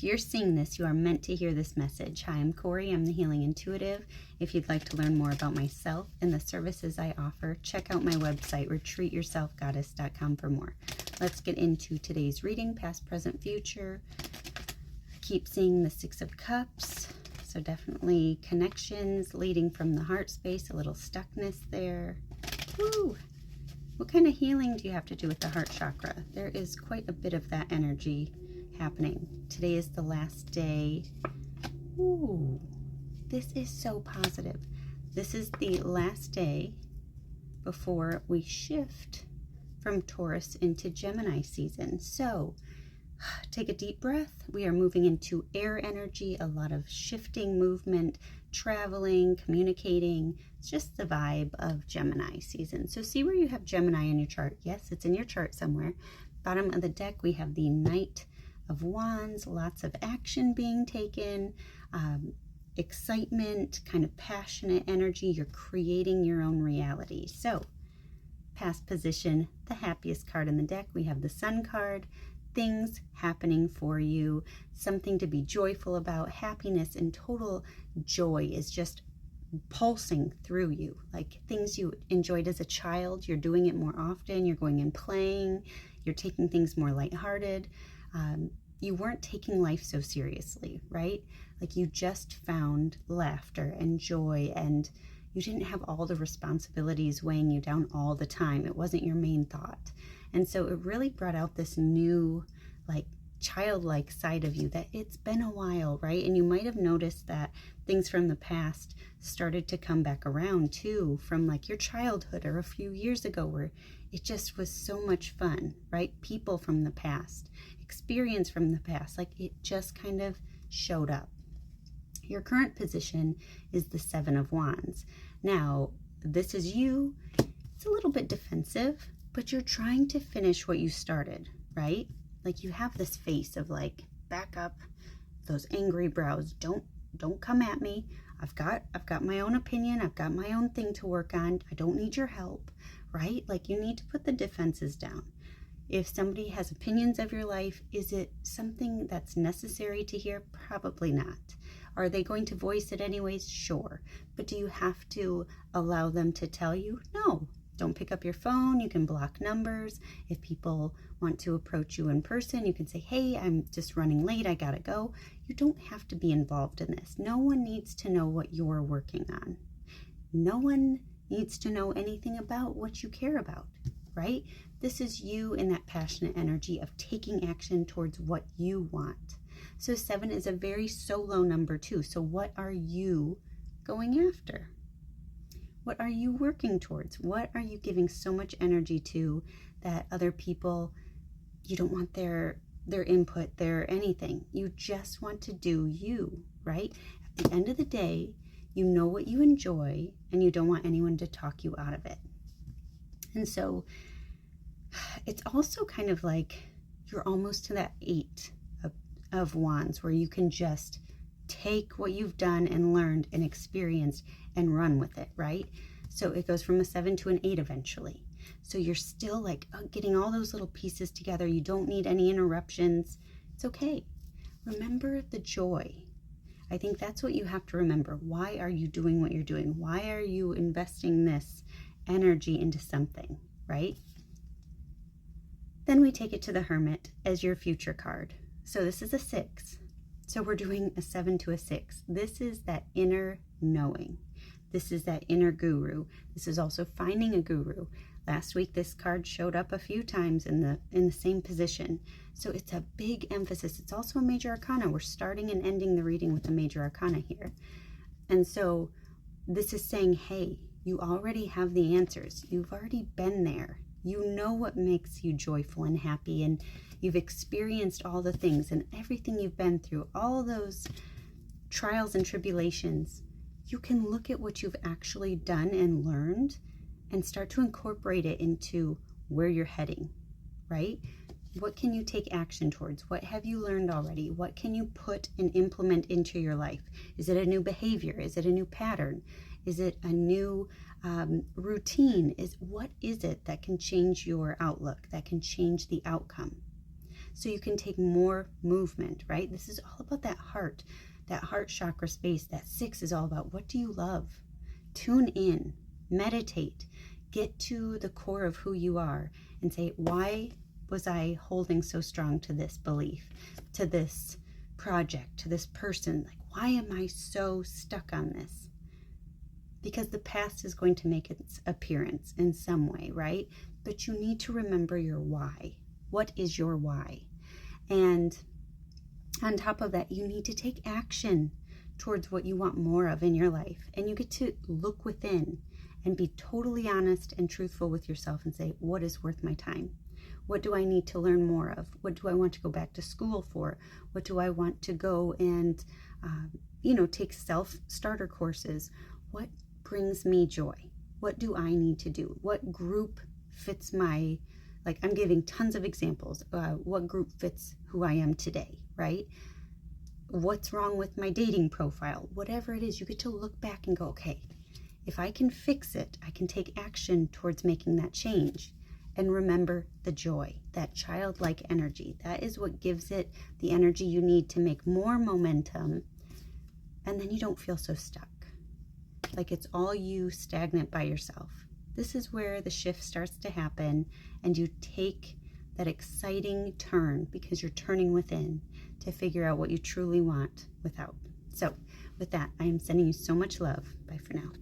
If you're seeing this, you are meant to hear this message. Hi, I'm Corey. I'm the Healing Intuitive. If you'd like to learn more about myself and the services I offer, check out my website, retreatyourselfgoddess.com, for more. Let's get into today's reading, past, present, future. Keep seeing the Six of Cups. So definitely connections leading from the heart space, a little stuckness there. Woo! What kind of healing do you have to do with the heart chakra? There is quite a bit of that energy happening. Today is the last day. Ooh, this is so positive. This is the last day before we shift from Taurus into Gemini season. So take a deep breath. We are moving into air energy, a lot of shifting movement, traveling, communicating. It's just the vibe of Gemini season. So see where you have Gemini in your chart. Yes, it's in your chart somewhere. Bottom of the deck, we have the Knight of Wands, lots of action being taken, excitement, kind of passionate energy. You're creating your own reality. So past position, the happiest card in the deck, we have the Sun card. Things happening for you, something to be joyful about. Happiness and total joy is just pulsing through you. Like things you enjoyed as a child, you're doing it more often. You're going and playing. You're taking things more lighthearted. You weren't taking life so seriously, right? Like you just found laughter and joy, and you didn't have all the responsibilities weighing you down all the time. It wasn't your main thought. And so it really brought out this new, like, childlike side of you that it's been a while, right? And you might have noticed that things from the past started to come back around too, from like your childhood or a few years ago, where it just was so much fun, right? People from the past, experience from the past, like it just kind of showed up. Your current position is the Seven of Wands. Now, this is you. It's a little bit defensive, but you're trying to finish what you started, right? Like you have this face of like, back up, those angry brows. Don't come at me. I've got my own opinion. I've got my own thing to work on. I don't need your help, right? Like you need to put the defenses down. If somebody has opinions of your life, is it something that's necessary to hear? Probably not. Are they going to voice it anyways? Sure. But do you have to allow them to tell you? No. Don't pick up your phone. You can block numbers. If people want to approach you in person, you can say, hey, I'm just running late. I gotta go. You don't have to be involved in this. No one needs to know what you're working on. No one needs to know anything about what you care about, right? This is you in that passionate energy of taking action towards what you want. So 7 is a very solo number too. So what are you going after? What are you working towards? What are you giving so much energy to that other people, you don't want their input, their anything. You just want to do you, right? At the end of the day, you know what you enjoy and you don't want anyone to talk you out of it. And so it's also kind of like you're almost to that 8 of Wands where you can just take what you've done and learned and experienced and run with it, right? So it goes from a 7 to an 8 eventually. So you're still like getting all those little pieces together. You don't need any interruptions. It's okay. Remember the joy. I think that's what you have to remember. Why are you doing what you're doing? Why are you investing this energy into something, right? Then we take it to the Hermit as your future card. So this is a 6. So we're doing a 7 to a 6. This is that inner knowing. This is that inner guru. This is also finding a guru. Last week, this card showed up a few times in the same position. So it's a big emphasis. It's also a major arcana. We're starting and ending the reading with a major arcana here. And so this is saying, hey, you already have the answers. You've already been there. You know what makes you joyful and happy, and you've experienced all the things and everything you've been through, all those trials and tribulations. You can look at what you've actually done and learned and start to incorporate it into where you're heading, right? What can you take action towards? What have you learned already? What can you put and implement into your life? Is it a new behavior? Is it a new pattern? Is it a new routine? What is it that can change your outlook, that can change the outcome? so you can take more movement, right? This is all about that heart chakra space. That 6 is all about, what do you love? Tune in, meditate, get to the core of who you are and say, why was I holding so strong to this belief, to this project, to this person? Like, why am I so stuck on this? Because the past is going to make its appearance in some way, right? But you need to remember your why. What is your why? And on top of that, you need to take action towards what you want more of in your life. And you get to look within and be totally honest and truthful with yourself and say, what is worth my time? What do I need to learn more of? What do I want to go back to school for? What do I want to go and, take self-starter courses? What brings me joy? What do I need to do? What group fits I'm giving tons of examples. What group fits who I am today, right? What's wrong with my dating profile? Whatever it is, you get to look back and go, okay, if I can fix it, I can take action towards making that change. And remember the joy, that childlike energy. That is what gives it the energy you need to make more momentum. And then you don't feel so stuck. Like it's all you stagnant by yourself. This is where the shift starts to happen and you take that exciting turn, because you're turning within to figure out what you truly want without. So with that, I am sending you so much love. Bye for now.